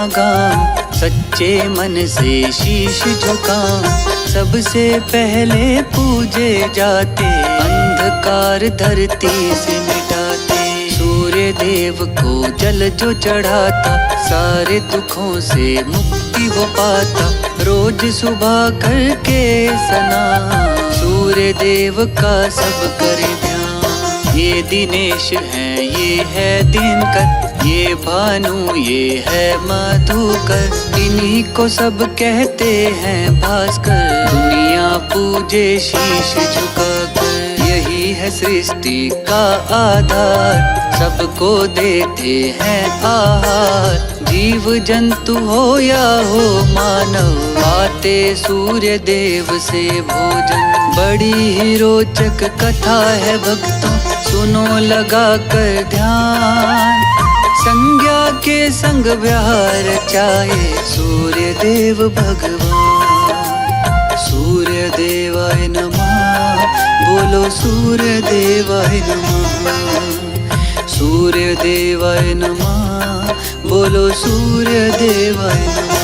गाऊं, सच्चे मन से शीश झुकाऊं। सबसे पहले पूजे जाते अंधकार धरती से मिटाते। सूर्य देव को जल जो चढ़ाता, सारे दुखों से मुक्ति वो पाता। रोज सुबह करके स्नान, सूर्य देव का सब करे ध्यान। ये दिनेश है, ये है दिनकर, ये भानु, ये है मधुकर। इन्हीं को सब कहते हैं भास्कर। दुनिया पूजे शीश झुकाकर, यही है सृष्टि का आधार। सबको देते हैं आहार, जीव जंतु हो या हो मानव, पाते सूर्य देव से भोजन। बड़ी ही रोचक कथा है भक्तों, सुनो लगा कर ध्यान। संज्ञा के संग विहार चाहे सूर्य देव भगवान। सूर्य देवाय नमः, बोलो सूर्य देवाय नमः। सूर्य देवाय नमः, बोलो सूर्य देवाय नमः।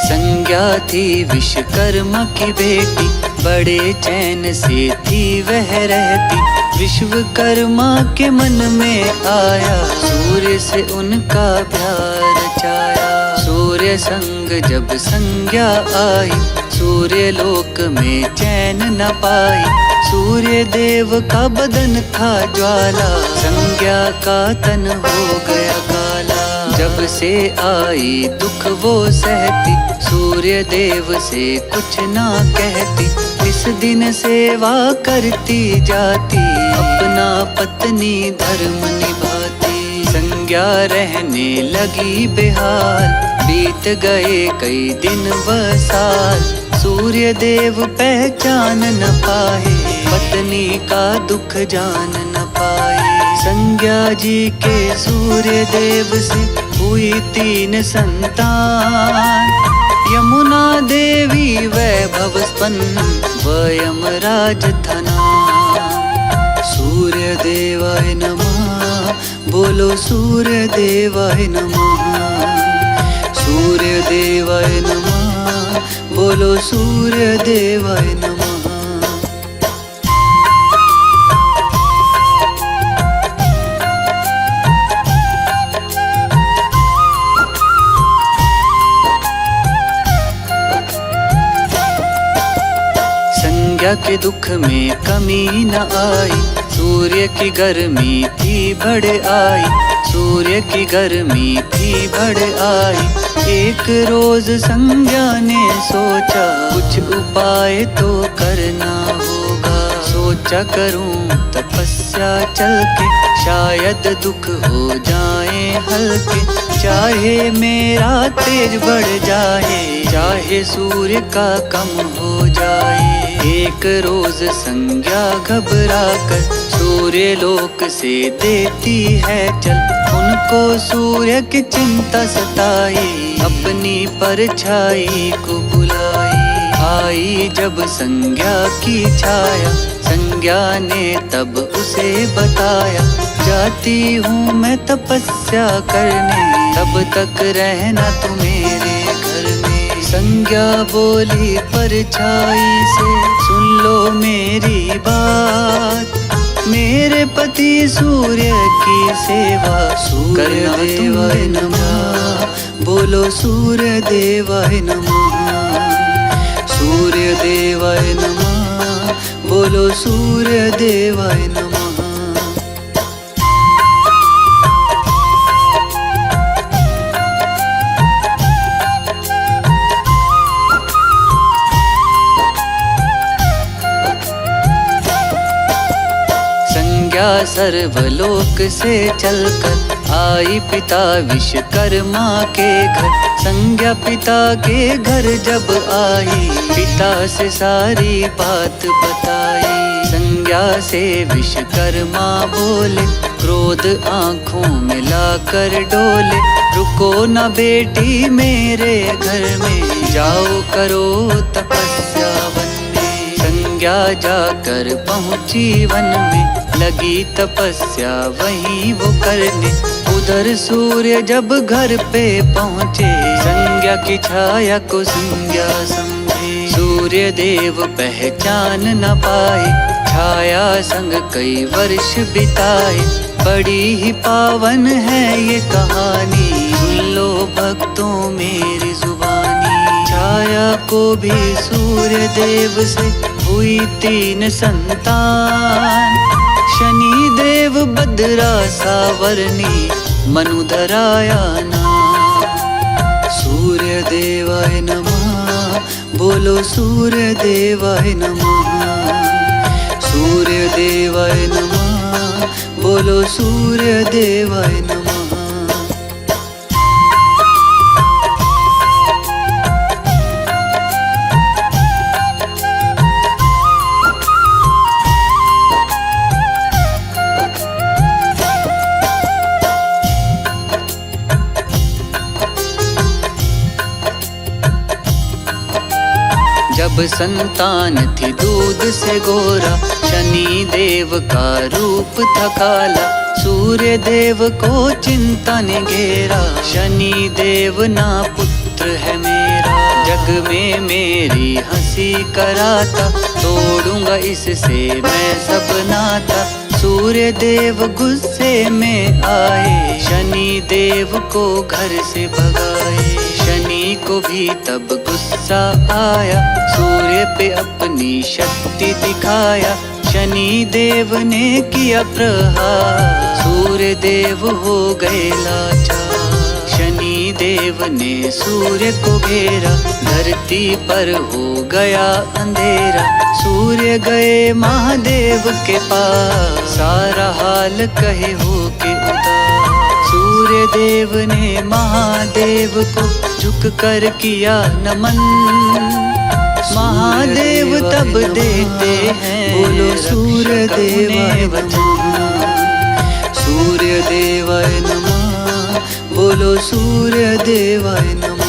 संज्ञा थी विश्वकर्मा की बेटी, बड़े चैन से थी वह रहती। विश्वकर्मा के मन में आया, सूर्य से उनका प्यार रचाया। सूर्य संग जब संज्ञा आई, सूर्य लोक में चैन न पाई। सूर्य देव का बदन था ज्वाला, संज्ञा का तन हो गया काला। जब से आई दुख वो सहती, सूर्य देव से कुछ ना कहती। इस दिन सेवा करती जाती, अपना पत्नी धर्म निभाती। संज्ञा रहने लगी बेहाल, बीत गए कई दिन व साल। सूर्य देव पहचान न पाए, पत्नी का दुख जान न पाए। संज्ञा जी के सूर्य देव से हुई 3 संतान। यमुना देवी वैभव स्तन व यमराज धना। सूर्य देवाय नमः, बोलो सूर्य देवाय नमः। सूर्य देवाय नमः, बोलो सूर्य देवाय नमः। संज्ञा के दुख में कमी न आई, सूर्य की गर्मी थी बढ़ आई। सूर्य की गर्मी थी बढ़ आई। एक रोज संज्ञा ने सोचा, कुछ उपाय तो करना होगा। सोचा करूं तपस्या चल के, शायद दुख हो जाए हल्के। चाहे मेरा तेज बढ़ जाए, चाहे सूर्य का कम हो जाए। एक रोज संज्ञा घबरा कर सूर्य लोक से देती है चल। उनको सूर्य की चिंता सताई, अपनी परछाई को बुलाई। आई जब संज्ञा की छाया, संज्ञा ने तब उसे बताया। जाती हूँ मैं तपस्या करने, तब तक रहना तू मेरे घर में। संज्ञा बोली परछाई से, सुन लो मेरी बात। मेरे पति सूर्य की सेवा सूर्य देवाय नमः, बोलो सूर्य देवाय नमः। सूर्य देवाय नमः, बोलो सूर्य देवाय नमः। संज्ञा सर्वलोक से चलकर आई पिता विश्वकर्मा के घर। संज्ञा पिता के घर जब आई, पिता से सारी बात बताई। संज्ञा से विश्वकर्मा बोले, क्रोध आंखों में लाकर डोले। रुको न बेटी मेरे घर में, जाओ करो तपस्या वन में। संज्ञा जाकर पहुंची वन में, लगी तपस्या वहीं वो करने। उधर सूर्य जब घर पे पहुँचे, संज्ञा की छाया को संज्ञा समझे। सूर्य देव पहचान न पाए, छाया संग कई वर्ष बिताए। बड़ी ही पावन है ये कहानी, सुन लो भक्तों मेरी जुबानी। छाया को भी सूर्य देव से हुई 3 संतान। शनि देव भद्रा सावरनी, मनुधराया नाम। सूर्य देवाय नमः, बोलो सूर्य देवाय नमः। सूर्य देवाय नमः, बोलो सूर्य देवाय नमः। जब संतान थी दूध से गोरा, शनि देव का रूप था काला। सूर्य देव को चिंता ने घेरा, शनि देव ना पुत्र है मेरा। जग में मेरी हंसी कराता, तोड़ूंगा इससे मैं सब नाता। सूर्य देव गुस्से में आए, शनि देव को घर से भगाए। शनि को भी तब गुस्सा आया, सूर्य पे अपनी शक्ति दिखाया। शनि देव ने किया प्रहार, सूर्य देव हो गए लाचार। शनि देव ने सूर्य को घेरा, धरती पर हो गया अंधेरा। सूर्य गए महादेव के पास, सारा हाल कहे हो के उदास। सूर्य देव ने महादेव को झुक कर किया नमन। महादेव तब देते हैं, बोलो सूर्य देवाय नमः। सूर्य देवाय नमः, बोलो सूर्य देवाय नमः।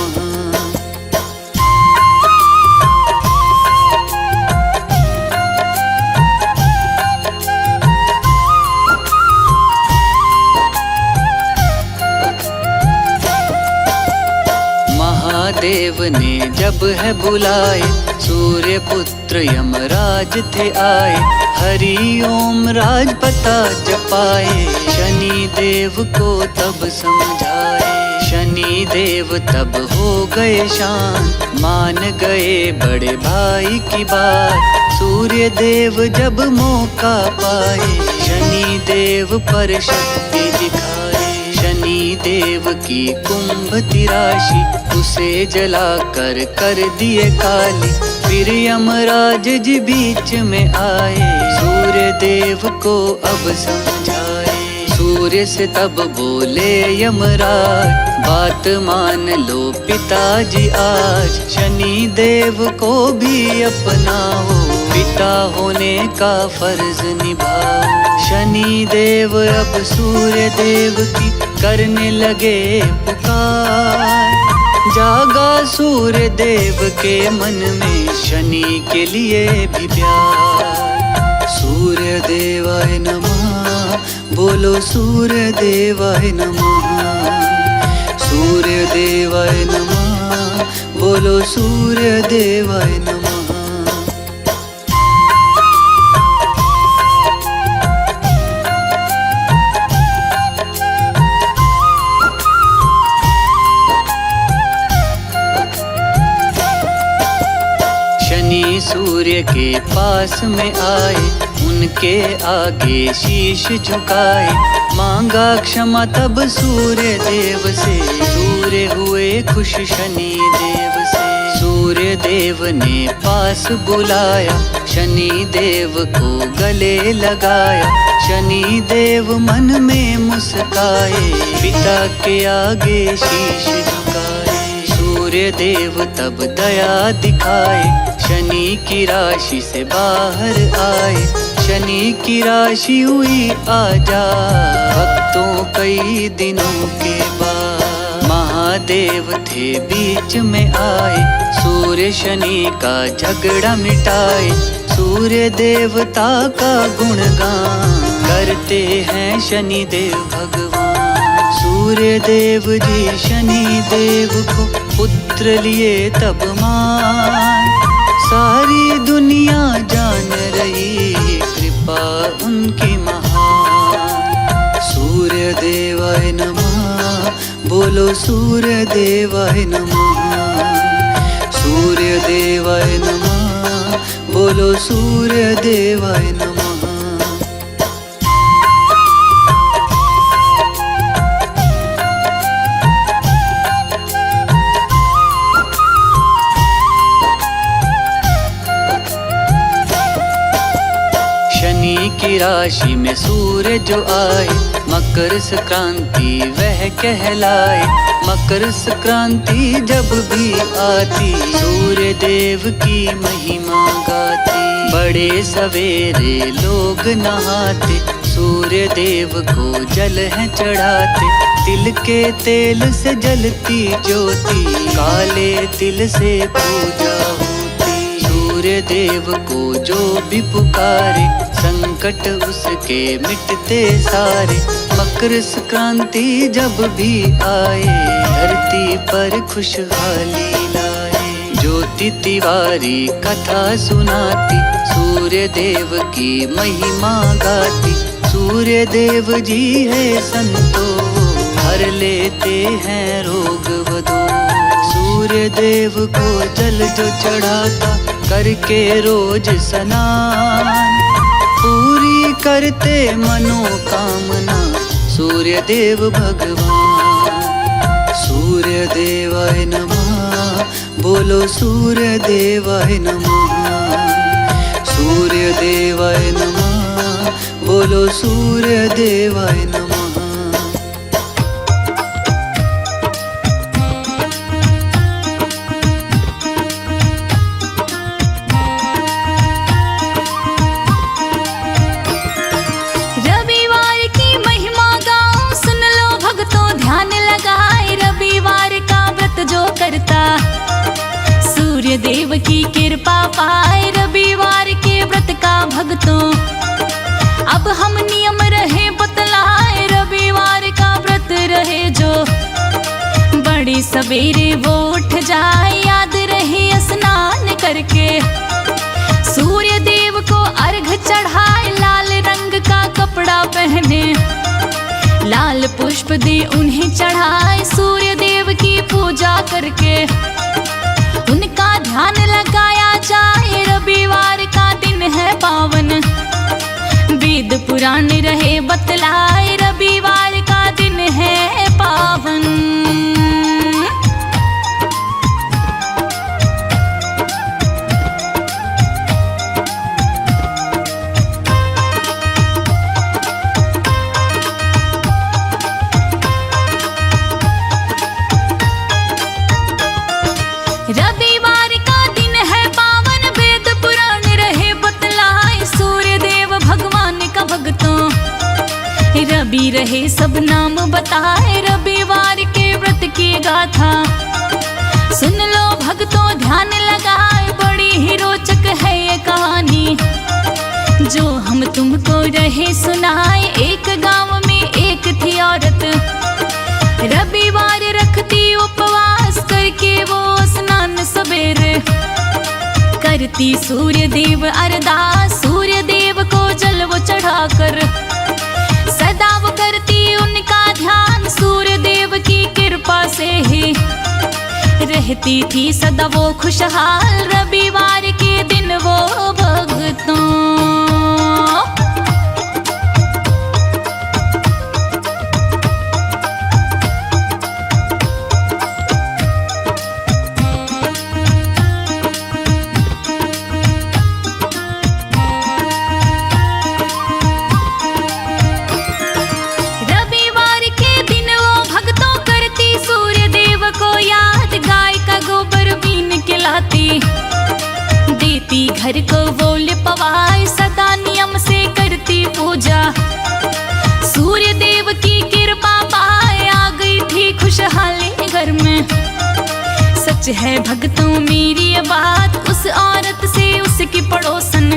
महादेव ने जब है बुलाए, सूर्य पुत्र यमराज थे आए। हरि ओम राजपता जपाए, शनि देव को तब समझाए। शनि देव तब हो गए शांत, मान गए बड़े भाई की बात। सूर्य देव जब मौका पाए, शनि देव पर शक्ति दिखाए। शनि देव की कुंभ थी राशि, उसे जलाकर कर दिए काली। फिर यमराज जी बीच में आए, सूर्य देव को अब समझाए। सूर्य से तब बोले यमराज, बात मान लो पिताजी आज। शनि देव को भी अपनाओ, पिता होने का फर्ज निभाओ। शनि देव अब सूर्य देव की करने लगे पुकार। जागा सूर्य देव के मन में, शनि के लिए भी प्यार। सूर्य देवाय नमः, बोलो सूर्य देवाय नमः। सूर्य देवाय नमः, बोलो सूर्य देवाय नमः। शनि सूर्य के पास में आए, उनके आगे शीश झुकाए। मांगा क्षमा तब सूर्य देव से, सूर्य हुए खुश शनि देव से। सूर्य देव ने पास बुलाया, शनि देव को गले लगाया। शनि देव मन में मुस्काए, पिता के आगे शीश झुकाए। सूर्य देव तब दया दिखाए, शनि की राशि से बाहर आए। शनि की राशि हुई आजाद भक्तों कई दिनों के बाद। महादेव थे बीच में आए, सूर्य शनि का झगड़ा मिटाए। सूर्य देवता का गुणगान करते हैं शनि देव भगवान। सूर्य देव जी शनि देव को पुत्र लिए तब मान। सारी दुनिया जान रही कृपा उनकी महान। सूर्य देवाय नमः, बोलो सूर्य देवाय नमः। सूर्य देवाय नमः, बोलो सूर्य देवाय नमः। शनि की राशि में सूर्य जो आए, मकर संक्रांति वह कहलाए। मकर संक्रांति जब भी आती, सूर्य देव की महिमा गाती। बड़े सवेरे लोग नहाते, सूर्य देव को जल है चढ़ाते। तिल के तेल से जलती ज्योति, काले तिल से पूजा होती। सूर्य देव को जो भी पुकारे, संकट उसके मिटते सारे। मकर संक्रांति जब भी आए, धरती पर खुशहाली लाए। ज्योति तिवारी कथा सुनाती, सूर्य देव की महिमा गाती। सूर्य देव जी है संतो, हर लेते हैं रोग व दोष। सूर्य देव को जल जो चढ़ाता, करके रोज स्नान। पूरी करते मनोकामना सूर्य देव भगवान। सूर्य देवाय नमः, बोलो सूर्य देवाय नमः। सूर्य देवाय नमः, बोलो सूर्य देवाय नमः। सूर्य देव की कृपा पाए, रविवार के व्रत का भक्तों अब हम नियम रहे बतलाए। रविवार का व्रत रहे जो, बड़ी सवेरे वो उठ जाए। याद रहे स्नान करके सूर्य देव को अर्घ चढ़ाए। लाल रंग का कपड़ा पहने, लाल पुष्प दे उन्हें चढ़ाए। सूर्य देव की पूजा करके उनका ध्यान लगाया जाए। रविवार का दिन है पावन, वेद पुराण रहे बतलाए। रविवार का दिन है पावन। रविवार का दिन है पावन, वेद पुराण रहे बतलाए। सूर्य देव भगवान का भक्तों रवि रहे सब नाम बताए। रविवार के व्रत की गाथा सुन लो भक्तों, ध्यान लगाए। बड़ी ही रोचक है ये कहानी जो हम तुमको रहे सुनाए। एक गांव में एक थी औरत, रविवार रखती उपवास करके वो स्नान सवेरे करती सूर्य देव अरदास। सूर्य देव को जल वो चढ़ाकर सदा वो करती उनका ध्यान। सूर्य देव की कृपा से ही रहती थी सदा वो खुशहाल। रविवार के दिन वो भक्तों देती घर को वो लिपवाए। सदा नियम से सच है भक्तों मेरी ये बात, उस औरत से उसकी पड़ोसन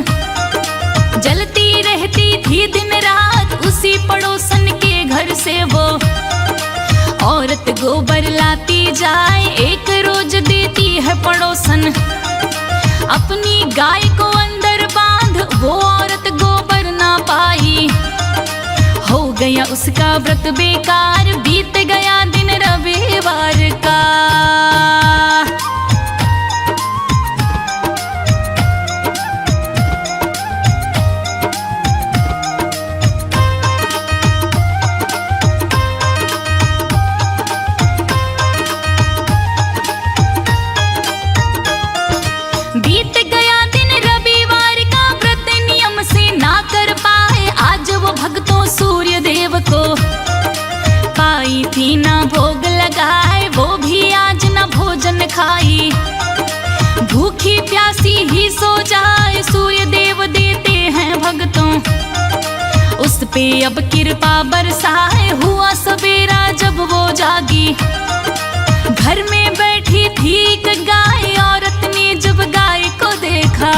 जलती रहती थी दिन रात। उसी पड़ोसन के घर से वो औरत गोबर लाती जाए, एक रोज देती है पड़ोसन अपनी गाय को अंदर बांध। वो औरत गोबर ना पाई, हो गया उसका व्रत बेकार, बीत गया दिन रविवार का। बीत गया दिन रविवार का, व्रत नियम से ना कर पाए आज वो भक्तों सूर्य देव को। पाई थी ना भोग लगाए, वो भी आज ना भोजन खाई। भूखी प्यासी ही सो जाए, सूर्य देव देते हैं भक्तों उस पे अब कृपा बरसाए। हुआ सवेरा जब वो जागी, घर में बैठी थी एक गाय। औरत ने जब गाय को देखा,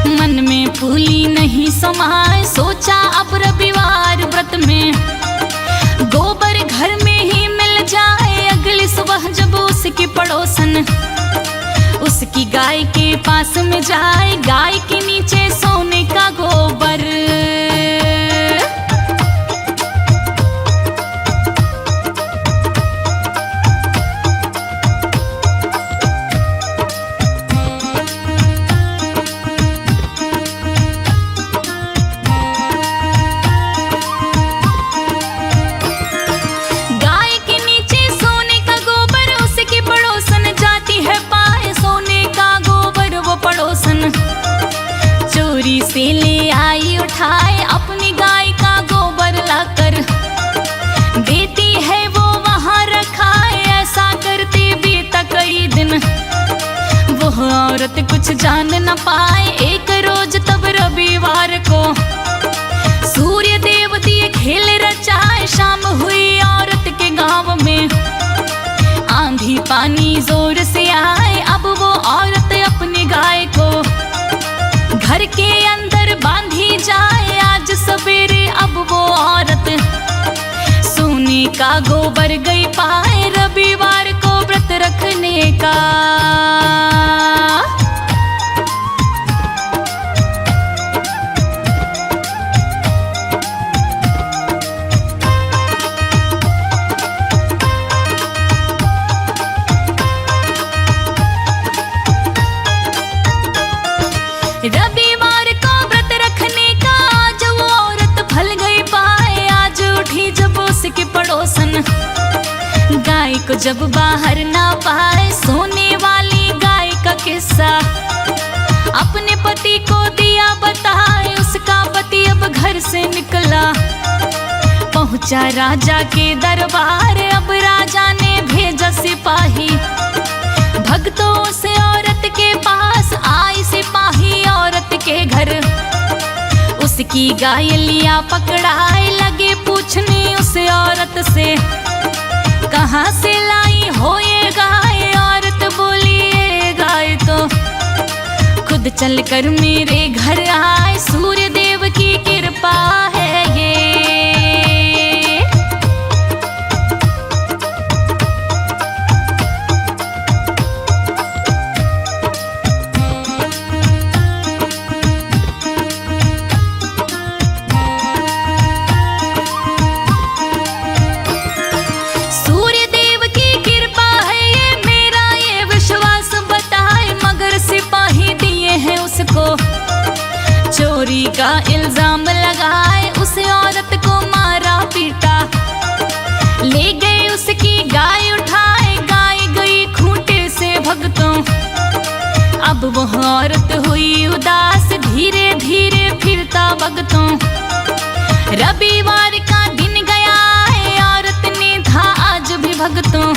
मन में फूली नहीं समाए। सोचा अब रविवार व्रत में गोबर घर में ही मिल जाए। अगली सुबह जब उसकी पड़ोसन उसकी गाय के पास में जाए, गाय के नीचे सोने का गोबर। चोरी से ले आई उठाए अपनी गाय का गोबर लाकर, देती है वो वहां रखाए। ऐसा करते बीता कई दिन, वो औरत कुछ जान न पाए। एक रोज तब रविवार को सूर्य देव दिए खेल रचाए। शाम हुई औरत के गांव में, आंधी पानी जोर से आए। अब वो औरत अपनी गाय को घर के अंदर बांधी जाए। आज सवेरे अब वो औरत सोने का गोबर गई पाए, रविवार को व्रत रखने का। रविवार को व्रत रखने का आज वो औरत फल गई पाए। आज उठी जब उसकी पड़ोसन गाय को जब बाहर ना पाए, सोने वाली गाय का किस्सा अपने पति को दिया बताए। उसका पति अब घर से निकला, पहुंचा राजा के दरबार। अब राजा ने भेजा सिपाही भक्तों से औरत के पास। आई सिपाही औरत के घर, उसकी गाय लिया पकड़ाए। लगे पूछने उस औरत से, कहाँ से लाई हो ये गाय। औरत बोली ये गाय तो खुद चलकर मेरे घर आए, सूर्य देव की कृपा है ये। चोरी का इल्जाम लगाए, उस औरत को मारा पीटा। ले गए उसकी गाय उठाए, गाय गई खूंटे से भक्तों। अब वो औरत हुई उदास, धीरे धीरे फिरता भक्तों। रविवार का दिन गया है, औरत ने था आज भी भक्तों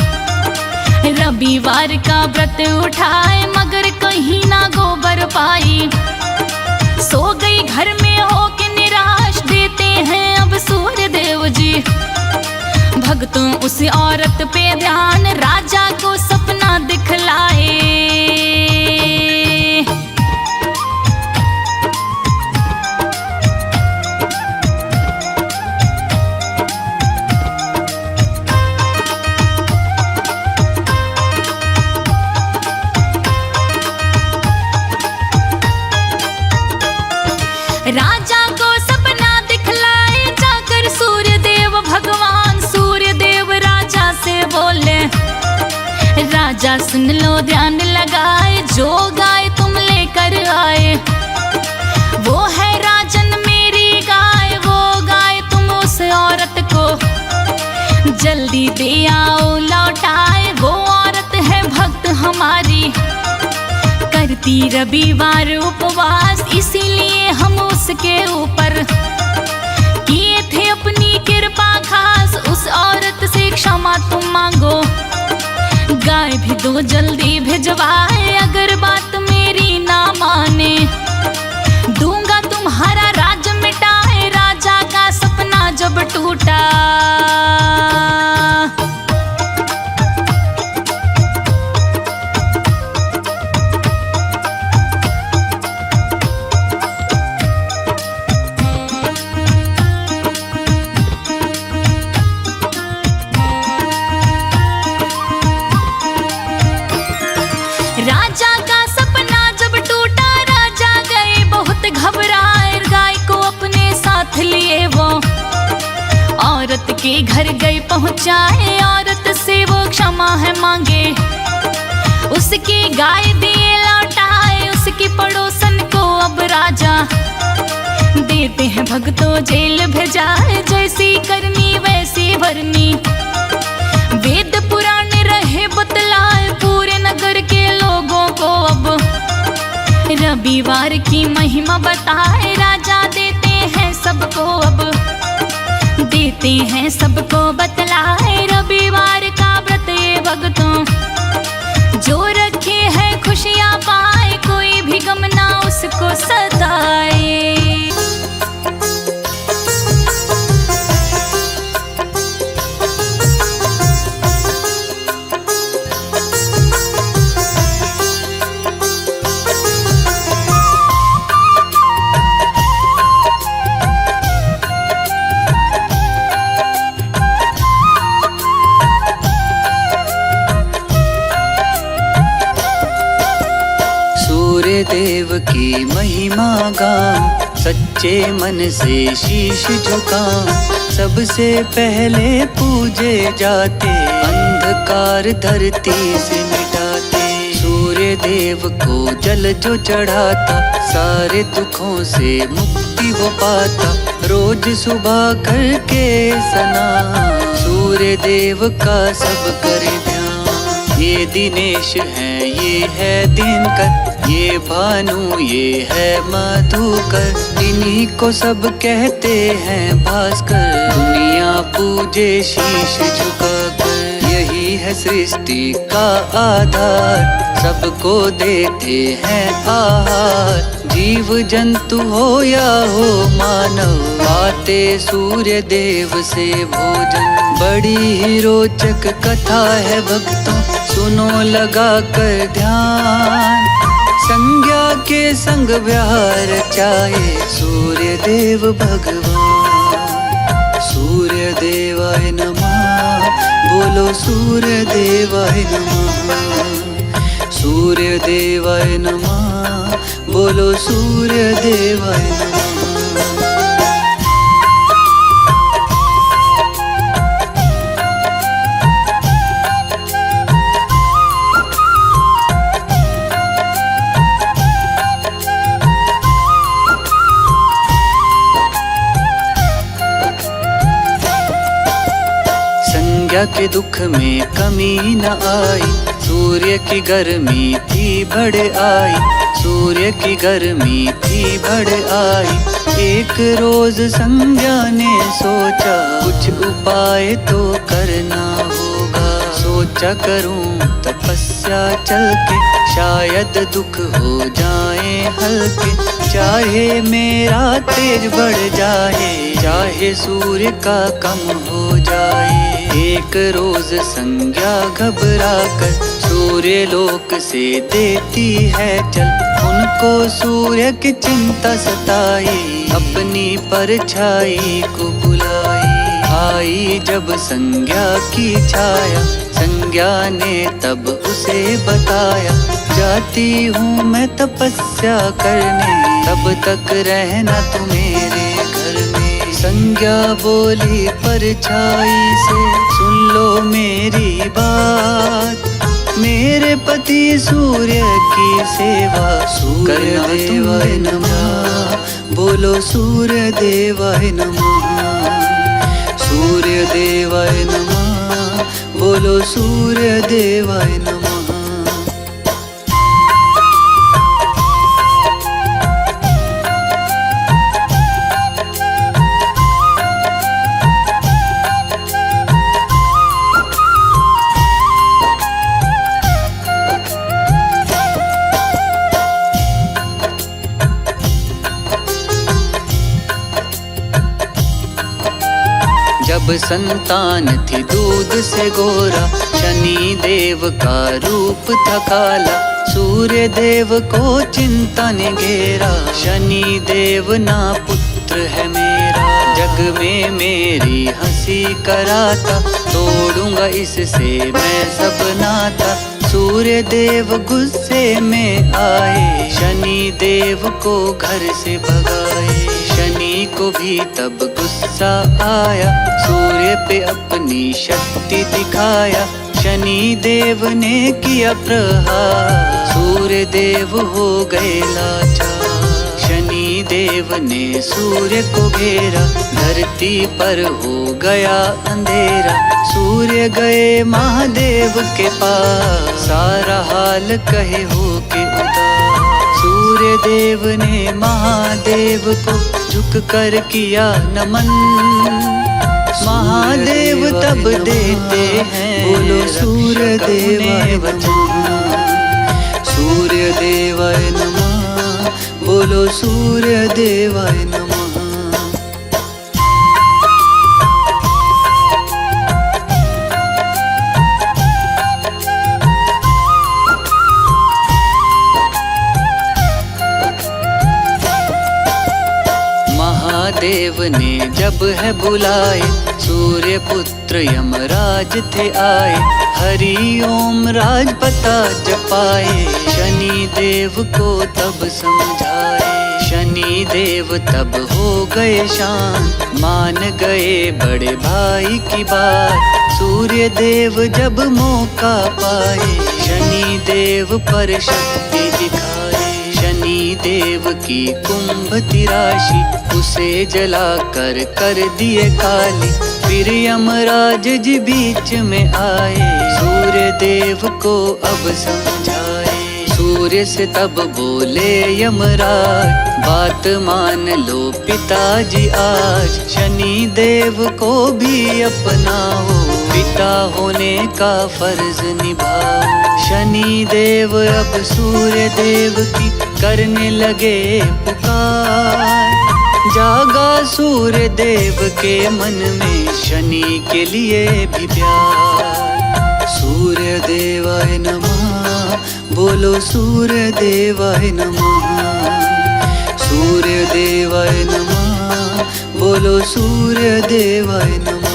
रविवार का व्रत उठाए, मगर कहीं ना गोबर पाई। सो गई घर में होके निराश, देते हैं अब सूर्य देव जी भक्तों उस औरत पे ध्यान। राजा को सपना दिखला ध्यान लगाए, जो गाय तुम लेकर आए वो है राजन मेरी गाय। वो गाय तुम उस औरत को जल्दी दे आओ लौटाए। वो औरत है भक्त हमारी, करती रविवार उपवास, इसीलिए हम उसके ऊपर किए थे अपनी कृपा खास। उस औरत से क्षमा तुम मांगो, गाय भी दो जल्दी भिजवाए। अगर बात मेरी ना माने, दूंगा तुम्हारा राज मिटाए। राजा का सपना जब टूटा, राजा का सपना जब टूटा, राजा गए बहुत घबराए। गाय को अपने साथ लिए वो औरत के घर गए पहुंचाए। औरत से वो क्षमा है मांगे, उसकी गाय दिए लौटाए। उसकी पड़ोसन को अब राजा देते हैं भक्तों जेल भेजाए। जैसी करनी वैसी भरनी, वेद पुराण रहे बतलाए पूरे नगर के लोगों को। अब रविवार की महिमा बताए, राजा देते हैं सबको, अब देते हैं सबको बतलाए। रविवार का व्रत ये भक्तों जो रखे है खुशियाँ पाए, कोई भी गम ना उसको सताए। सूर्य देव की महिमा गाऊं, सच्चे मन से शीश झुकाऊं। सबसे पहले पूजे जाते, अंधकार धरती से मिटाते। सूर्य देव को जल जो चढ़ाता, सारे दुखों से मुक्ति वो पाता। रोज सुबह करके स्नान, सूर्य देव का सब करे ध्यान। ये दिनेश है, ये है दिनकर, ये भानु, ये है मधुकर। इन्हीं को सब कहते हैं भास्कर, दुनिया पूजे शीश झुकाकर। यही है सृष्टि का आधार, सबको देते हैं आहार। जीव जंतु हो या हो मानव, पाते सूर्य देव से भोजन। बड़ी ही रोचक कथा है भक्तों, सुनो लगा कर ध्यान। संज्ञा के संग व्यवहार चाहे सूर्य देव भगवान। सूर्य देवाय नमः, बोलो सूर्य देवाय नमः। सूर्य देवाय नमः, बोलो सूर्य देवाय नमः। संज्ञा के दुख में कमी न आई, सूर्य की गर्मी थी बढ़ आई। सूर्य की गर्मी थी बढ़ आई। एक रोज संज्ञा ने सोचा, कुछ उपाय तो करना होगा। सोचा करूं तपस्या चल के, शायद दुख हो जाए हल्के। चाहे मेरा तेज बढ़ जाए, चाहे सूर्य का कम हो जाए। एक रोज संज्ञा घबरा कर सूर्य लोक से देती है चल। उनको सूर्य की चिंता सताई, अपनी परछाई को बुलाई। आई जब संज्ञा की छाया, संज्ञा ने तब उसे बताया, जाती हूँ मैं तपस्या करने, तब तक रहना तू मेरे घर में। संज्ञा बोली परछाई से, सुन लो मेरी बात, मेरे पति सूर्य की सेवा सूर्य देवाय नमः। बोलो सूर्य देवाय नमः, सूर्य देवाय नमः। बोलो सूर्य देवाय नमः। जब संतान थी दूध से गोरा, शनि देव का रूप था काला। सूर्य देव को चिंता ने घेरा, शनि देव ना पुत्र है मेरा। जग में मेरी हंसी कराता, तोड़ूंगा इससे मैं सब नाता। सूर्य देव गुस्से में आए, शनि देव को घर से भगाए। शनि को भी तब गुस्सा आया, सूर्य पे अपनी शक्ति दिखाया। शनि देव ने किया प्रहार, सूर्य देव हो गए लाचार। शनि देव ने सूर्य को घेरा, धरती पर हो गया अंधेरा। सूर्य गए महादेव के पास, सारा हाल कहे हो के उदास। सूर्य देव ने महादेव को झुक कर किया नमन। महादेव तब देते हैं बोलो सूर्य देवाय वचन। सूर्य देवाय नमः, बोलो सूर्य देवाय नमः। महादेव ने जब है बुलाए, सूर्य पुत्र यमराज थे आए। हरि ओम राजपता जपाए, शनि देव को तब समझाए। शनि देव तब हो गए शांत, मान गए बड़े भाई की बात। सूर्य देव जब मौका पाए, शनि देव पर शक्ति दिखाए। शनि देव की कुंभ थी राशि, उसे जला कर दिए काली। फिर यमराज जी बीच में आए, सूर्य देव को अब समझाए। सूर्य से तब बोले यमराज, बात मान लो पिताजी आज। शनि देव को भी अपनाओ, पिता होने का फर्ज निभाओ। शनि देव अब सूर्य देव की करने लगे पुकार। जागा सूर्य देव के मन में, शनि के लिए भी प्यार। सूर्य देवाय नमः, बोलो सूर्य देवाय नमः। सूर्य देवाय नमः, बोलो सूर्य देवाय नमः।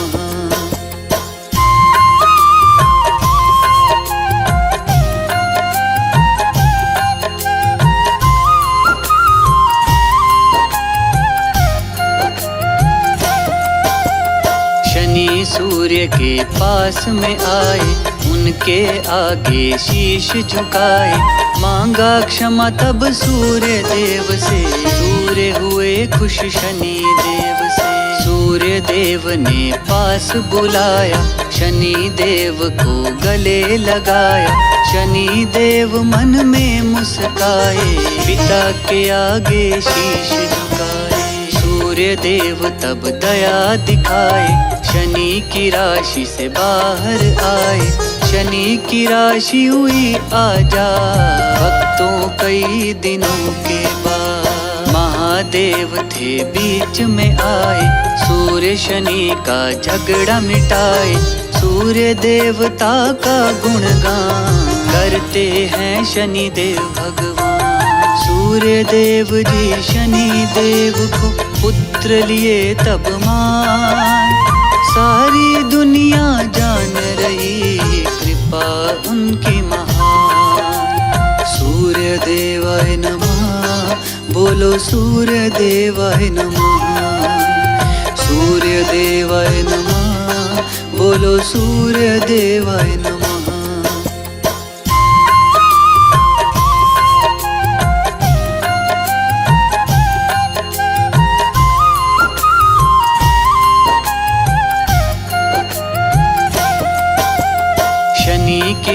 शनि सूर्य के पास में आए, उनके आगे शीश झुकाए। मांगा क्षमा तब सूर्य देव से, सूर्य हुए खुश शनि देव से। सूर्य देव ने पास बुलाया, शनि देव को गले लगाया। शनि देव मन में मुस्काए, पिता के आगे शीश झुकाए। सूर्य देव तब दया दिखाए, शनि की राशि से बाहर आए। शनि की राशि हुई आजाद, भक्तों कई दिनों के बाद। महादेव थे बीच में आए, सूर्य शनि का झगड़ा मिटाए। सूर्य देवता का गुणगान करते हैं शनि देव भगवान। सूर्य देव जी शनि देव को पुत्र लिए तब मान। सारी दुनिया जान रही कृपा उनकी महान। सूर्य देवाय नमः, बोलो सूर्य देवाय नमः। सूर्य देवाय नमः, बोलो सूर्य देवाय नमः।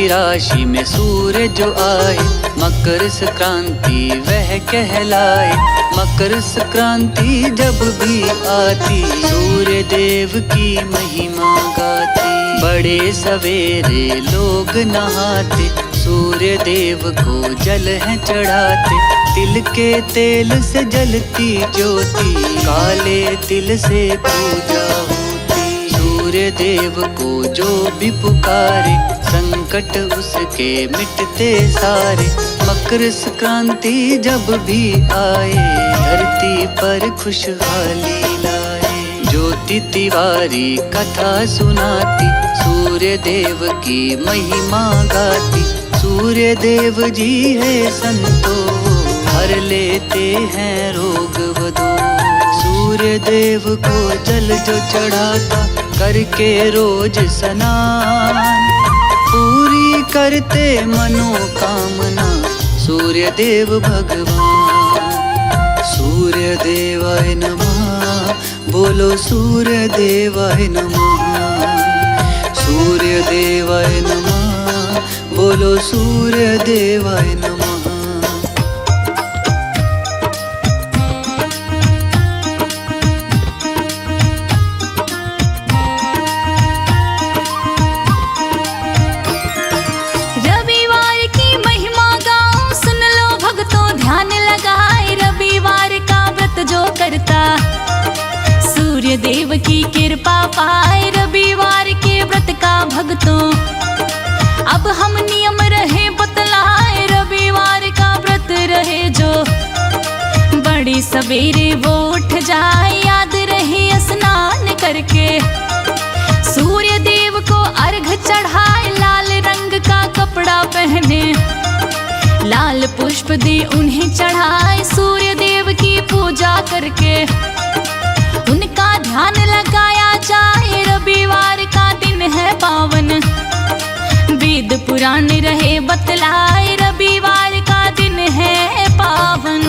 राशि में सूर्य जो आए, मकर संक्रांति वह कहलाए। मकर संक्रांति जब भी आती, सूर्य देव की महिमा गाती। बड़े सवेरे लोग नहाते, सूर्य देव को जल है चढ़ाते। तिल के तेल से जलती ज्योति, काले तिल से पूजा होती। सूर्य देव को जो भी पुकारे, संकट उसके मिटते सारे। मकर संक्रांति जब भी आए, धरती पर खुशहाली लाए। ज्योति तिवारी कथा सुनाती, सूर्य देव की महिमा गाती। सूर्य देव जी है संतो, हर लेते हैं रोग व दोष। सूर्य देव को जल जो चढ़ाता, करके रोज स्नान, पूरी करते मनोकामना सूर्य देव भगवान। सूर्य देवाय नमः, बोलो सूर्य देवाय नमः। सूर्य देवाय नमः, बोलो सूर्य देवाय नमः। रविवार की महिमा गाओ, सुन लो भक्तों ध्यान लगाए। रविवार का व्रत जो करता, सूर्य देव की कृपा पाए। रविवार के व्रत का भक्तों अब हम नियम रहे बतलाए। रविवार का व्रत रहे जो, बड़ी सवेरे वो उठ जाए। याद रहे स्नान करके सूर्य देव को अर्घ चढ़ाए। लाल रंग का कपड़ा पहने, लाल पुष्प दे उन्हें चढ़ाए। सूर्य देव की पूजा करके उनका ध्यान लगाया जाए। रविवार का दिन है पावन, वेद पुराण रहे बतलाए। रविवार का दिन है पावन।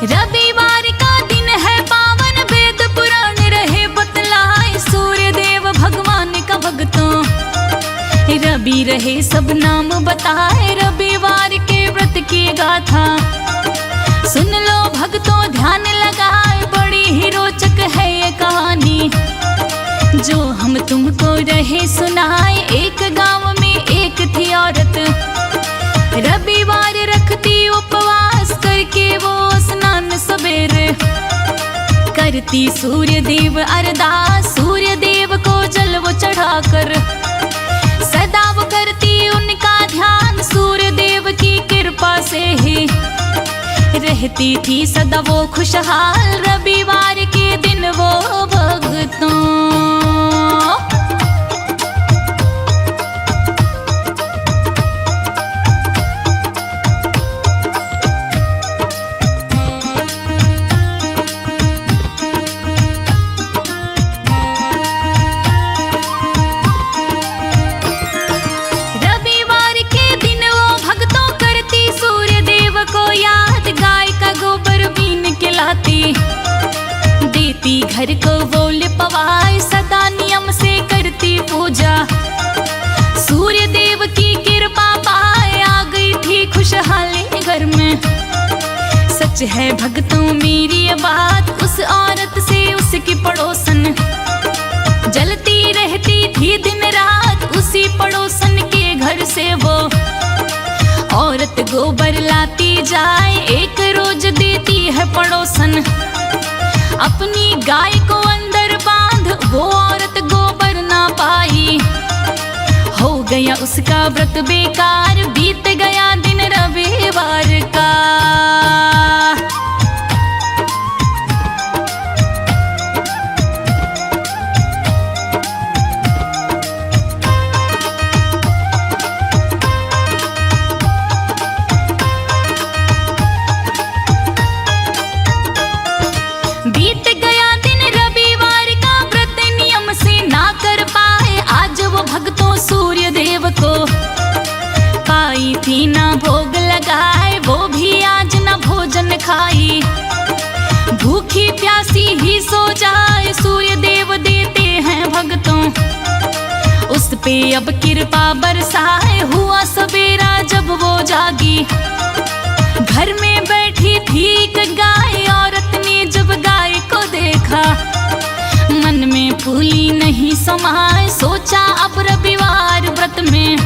रविवार का दिन है पावन, वेद पुराण रहे बतलाए। सूर्य देव भगवान का भक्तों, रवि रहे सब नाम बताए। रविवार के व्रत की गाथा सुन लो भक्तों ध्यान लगाए। बड़ी ही रोचक है ये कहानी, जो हम तुमको रहे सुनाए। एक गांव में एक थी औरत, रविवार रखती उपवास करके वो स्नान सवेरे करती सूर्य देव अरदास। सूर्य देव को जल वो चढ़ाकर सदा वो करती उनका ध्यान। सूर्य देव की कृपा से ही रहती थी सदा वो खुशहाल। रविवार के दिन वो भक्तों देती घर को वो लिपवाए। सदा नियम से करती पूजा, सूर्य देव की कृपा पाए। आ गई थी खुशहाली घर में, सच है भक्तों मेरी ये बात। उस औरत से उसकी पड़ोसन जलती रहती थी दिन रात। उसी पड़ोसन के घर से वो औरत गोबर लाती जाए। एक रोज देती है पड़ोसन अपनी गाय को अंदर बांध। वो औरत गोबर ना पाई, हो गया उसका व्रत बेकार। बीत गया दिन रविवार का। बीत गया दिन रविवार का, व्रत नियम से ना कर पाए। आज वो खाई। भूखी प्यासी ही सो जाए सूर्य देव देते हैं भक्तों, उस पे अब कृपा बरसाए। हुआ सवेरा जब वो जागी, घर में बैठी थी एक गाय। औरत ने जब गाय को देखा, मन में फूली नहीं समाए। सोचा अब रविवार व्रत में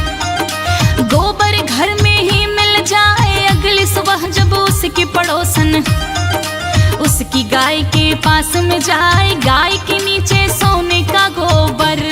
गोबर घर में ही मिल जाए। अगली सुबह जब उसकी पड़ोसन उसकी गाय के पास में जाए, गाय के नीचे सोने का गोबर।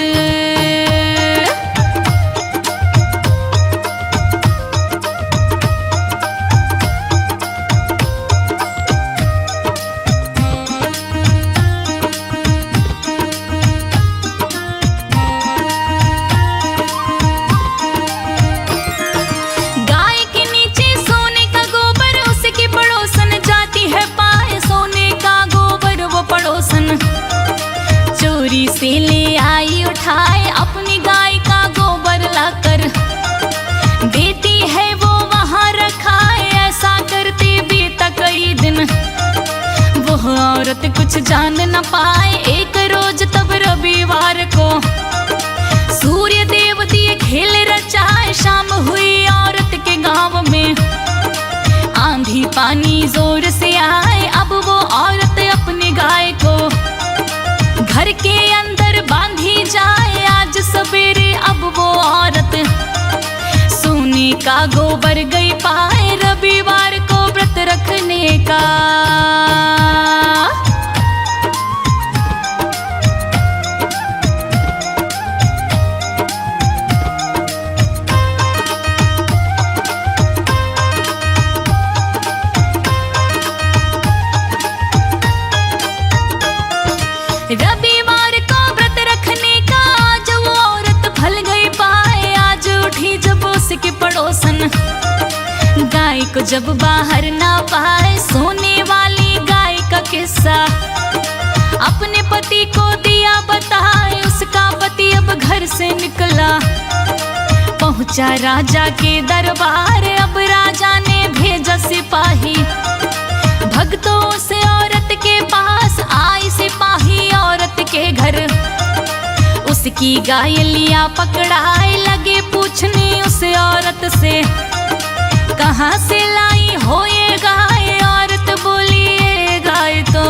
चोरी से ले आई उठाए अपनी गाय का गोबर लाकर, देती है वो वहां रखाए। ऐसा करते बीता कई दिन, वो औरत कुछ जान न पाए। एक रोज तब रविवार को सूर्य देव दिए खेल रचाए। शाम हुई औरत के गांव में, आंधी पानी जोर से आए। अब वो औरत अपनी गाय को घर के अंदर बांधी जाए। आज सवेरे अब वो औरत सोने का गोबर गई पाए, रविवार को व्रत रखने का। रविवार को व्रत रखने का आज वो औरत फल गई पाए। आज उठी जब उसकी पड़ोसन गाय को जब बाहर ना पाए। सोने वाली गाय का किस्सा अपने पति को दिया बताए। उसका पति अब घर से निकला, पहुंचा राजा के दरबार। अब राजा ने भेजा सिपाही, भक्तों से औरत के पास आई। सिपाही औरत के घर उसकी गाय लिया पकड़ाए। लगे पूछने उस औरत से, कहाँ से लाई हो ये गाय? औरत बोली, ये गाय तो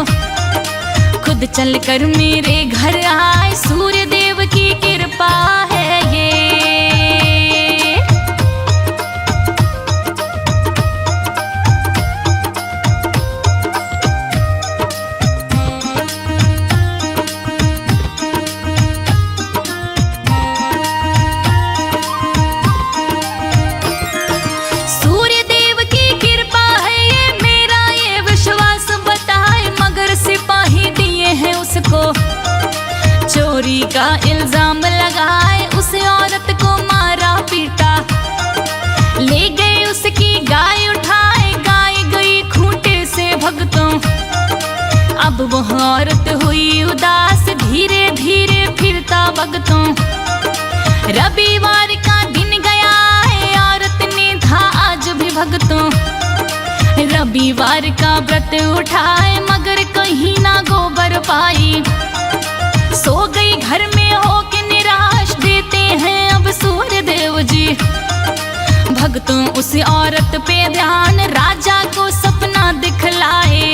खुद चलकर मेरे घर आए। सूर्य देव की कृपा है ये। चोरी का इल्जाम लगाए, उस औरत को मारा पीटा। ले गए उसकी गाय उठाए, गाय गई खूंटे से भक्तों। अब वह औरत हुई उदास, धीरे धीरे फिरता भक्तों। रविवार का दिन गया है, औरत ने था आज भी भक्तों। रविवार का व्रत उठाए, मगर कहीं ना गोबर पाई। सो गई घर में होके निराश, देते हैं अब सूर्य देव जी भक्तों उस औरत पे ध्यान। राजा को सपना दिखलाए।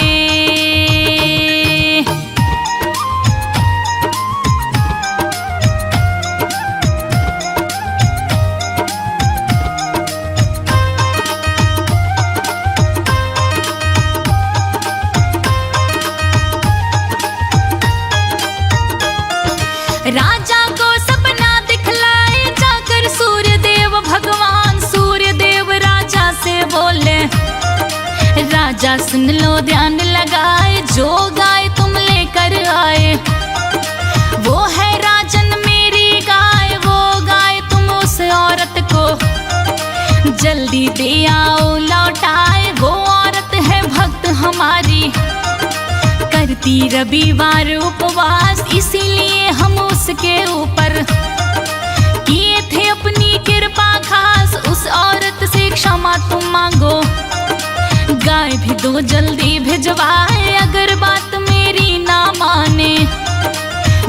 राजा को सपना दिखलाए, जाकर सूर्य देव भगवान। सूर्य देव राजा से बोले, राजा सुन लो ध्यान लगाए। जो गाय तुम लेकर आए वो है राजन मेरी गाय। वो गाय तुम उस औरत को जल्दी दे आओ लौटाए। वो औरत है भक्त हमारी, करती रविवार उपवास। इसीलिए हम उसके ऊपर किए थे अपनी कृपा खास। उस औरत से क्षमा तुम मांगो, गाय भी दो वो जल्दी भिजवाए, अगर बात मेरी ना माने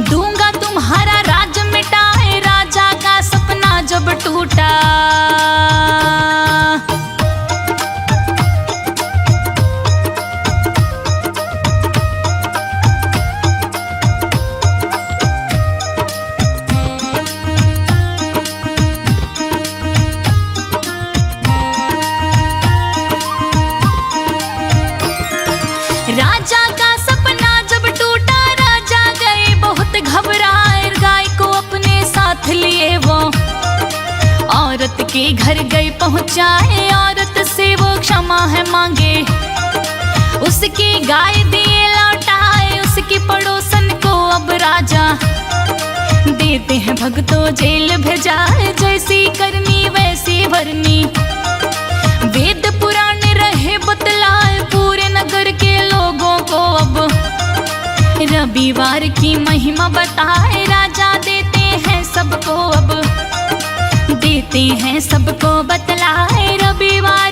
दूंगा तुम्हारा राज मिटाए। राजा का सपना जब टूटा, राजा का सपना जब टूटा, राजा गए बहुत घबराए। गाय को अपने साथ लिए वो औरत के घर गए पहुंचाए। औरत से वो क्षमा है मांगे, उसकी गाय दिए लौटाए। उसकी पड़ोसन को अब राजा देते हैं भगतों जेल भेजाए। जैसी करनी वैसी भरनी, वेद पुराण रहे बतलाए पूरे नगर के लोगों को। अब रविवार की महिमा बताए, राजा देते हैं सबको, अब देते हैं सबको बतलाए। रविवार